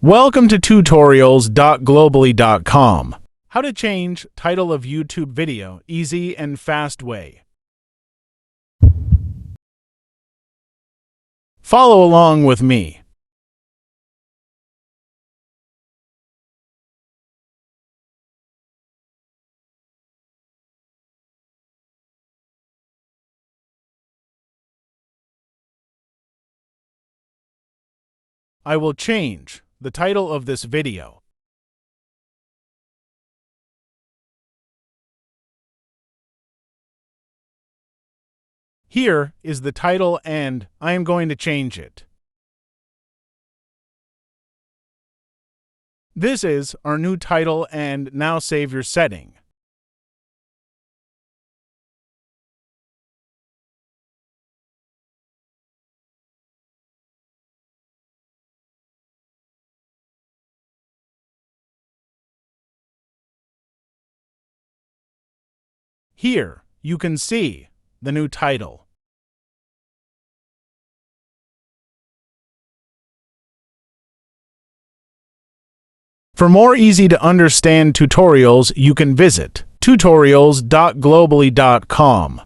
Welcome to tutorials.globally.com. How to change title of YouTube video, easy and fast way. Follow along with me. I will change the title of this video. Here is the title and I am going to change it. This is our new title and now save your setting. Here you can see the new title. For more easy-to-understand tutorials, you can visit tutorials.globally.com.